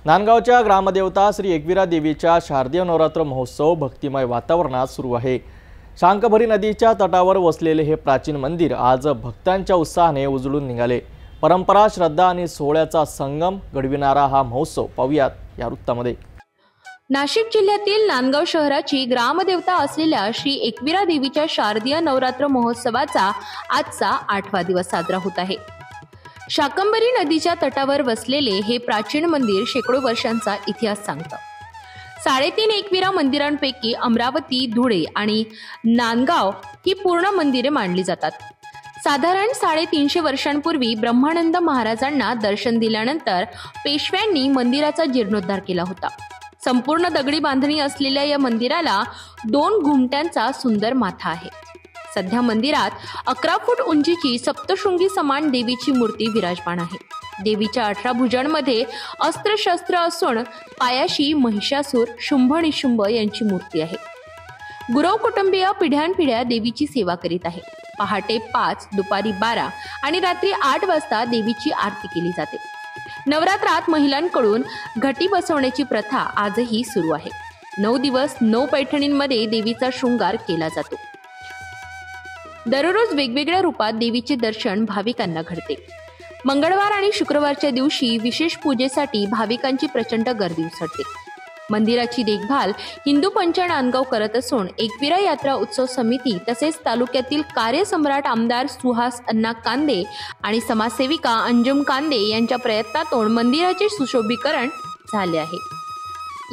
नांदगावच्या ग्रामदेवता श्री एकविरा देवीच्या शारदीय नवरात्र महोत्सव भक्तिमय वातावरणात सुरू आहे। शांकभरी नदीच्या तटावर वसलेले हे प्राचीन मंदिर आज भक्तांच्या उत्साहाने उजळून निघाले। परंपरा, श्रद्धा आणि सोहळ्याचा संगम घडविणारा हा महोत्सव पाहूयात या वृत्तामध्ये। नाशिक जिल्ह्यातील नांदगाव शहराची ग्रामदेवता असलेल्या श्री एकविरा देवीच्या शारदीय नवरात्र महोत्सवाचा आजचा 8वा दिवस साजरा होत आहे। शाकंभरी नदीच्या तटावर वसलेले हे प्राचीन मंदिर शेकडो वर्षांचा इतिहास सांगतं। 3.5 एकविरा मंदिरांपैकी अमरावती, धुळे आणि नांदगाव ही पूर्ण मंदिरे मानली जातात। साधारण 350 वर्षांपूर्वी ब्रह्मानंद महाराजांना दर्शन दिल्यानंतर पेशव्यांनी मंदिराचा जीर्णोद्धार केला होता। संपूर्ण दगडी बांधणी असलेल्या या मंदिराला 2 घुमट्यांचा सुंदर माथा आहे। सध्या मंदिरात 11 फूट उंचीची सप्तशृंगी समान देवीची मूर्ती विराजमान आहे। देवीच्या 18 भुजांमध्ये अस्त्र-शस्त्र असून पायाशी महिषासूर, शुंभ निशुंभ यांची मूर्ती आहे। गुरव कुटुंबीय पिढ्यानपिढ्या देवीची सेवा करीत आहे। पहाटे 5, दुपारी 12 आणि रात्री 8 वाजता देवीची आरती केली जाते। नवरात्रात महिलांकडून घटी बसवण्याची प्रथा आजही सुरू आहे। 9 दिवस 9 पैठणींमध्ये देवीचा शृंगार केला जातो। दररोज वेगवेगळ्या रूपात देवीचे दर्शन भाविकांना घडते। मंगळवार आणि शुक्रवारच्या दिवशी विशेष पूजेसाठी भाविकांची प्रचंड गर्दी उसळते। मंदिराची देखभाल हिंदू पंच नांदगाव करत असून एकविरा यात्रा उत्सव समिती तसेच तालुक्यातील कार्यसम्राट आमदार सुहास अण्णा कांदे आणि समाजसेविका अंजुम कांदे यांच्या प्रयत्नातून मंदिराचे सुशोभीकरण झाले आहे।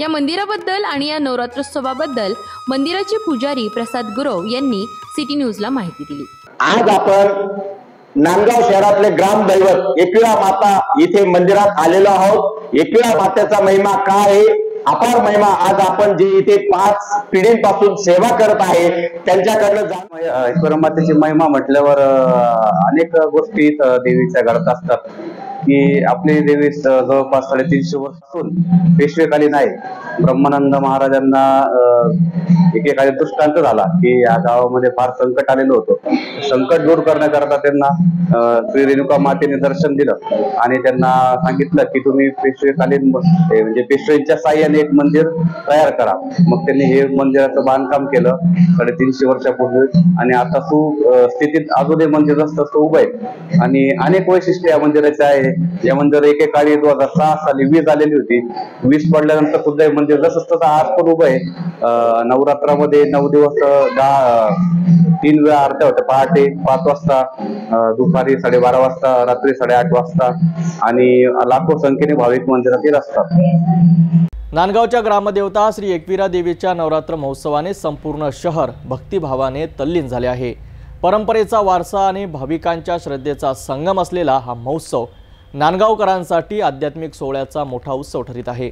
या मंदिराबद्दल आणि या नवरात्रोत्सवाबद्दल मंदिराचे पुजारी प्रसाद गुरव यांनी सिटी न्यूजला माहिती दिली। आज आपण नांदगाव शहरातले ग्रामदैवत एकविरा माता इथे मंदिरात आलेलो आहोत। एकविरा मातेचा महिमा काय आहे, अपार महिमा आज आपण जे इथे 5 पिढींपासून सेवा करत आहे त्यांच्याकडनं एकविरा मातेची महिमा म्हटल्यावर अनेक गोष्टी देवीच्या घडत असतात की आपली देवी जवळपास 350 वर्षापासून पेशवेकालीन आहे। ब्रह्मानंद महाराजांना एकेकाळी दृष्टांत झाला की या गावामध्ये फार संकट आलेलं होतं। संकट दूर करण्याकरता त्यांना श्री रेणुका मातेने दर्शन दिलं आणि त्यांना सांगितलं की तुम्ही पेशवेकालीन म्हणजे पेशव्यांच्या साह्याने एक मंदिर तयार करा। मग त्यांनी हे मंदिराचं बांधकाम केलं 350 वर्षापूर्वी आणि आता सुस्थितीत अजून हे मंदिर जसं तसं उभं आहे आणि अनेक वैशिष्ट्य या मंदिराचे आहे। या मंदिर एकेकाळी 2006 साली वीज आलेली होती। वीज पडल्यानंतर सुद्धा हे मंदिर जसं तसं आज पण उभं आहे। नवरात्रामध्ये 9 दिवस 3 वेळा आरत्या होत्या, पहाटे 5 वाजता, दुपारी 12:30 वाजता, रात्री 8:30 वाजता आणि लाखो संख्येने भाविक मंदिरात येत असतात। नांदगावच्या ग्रामदेवता श्री एकविरा देवीच्या नवरात्र महोत्सवाने संपूर्ण शहर भक्तिभावाने तल्लीन झाले आहे। परंपरेचा वारसा आणि भाविकांच्या श्रद्धेचा संगम असलेला हा महोत्सव नांदगावकरांसाठी आध्यात्मिक सोहळ्याचा मोठा उत्सव ठरत आहे।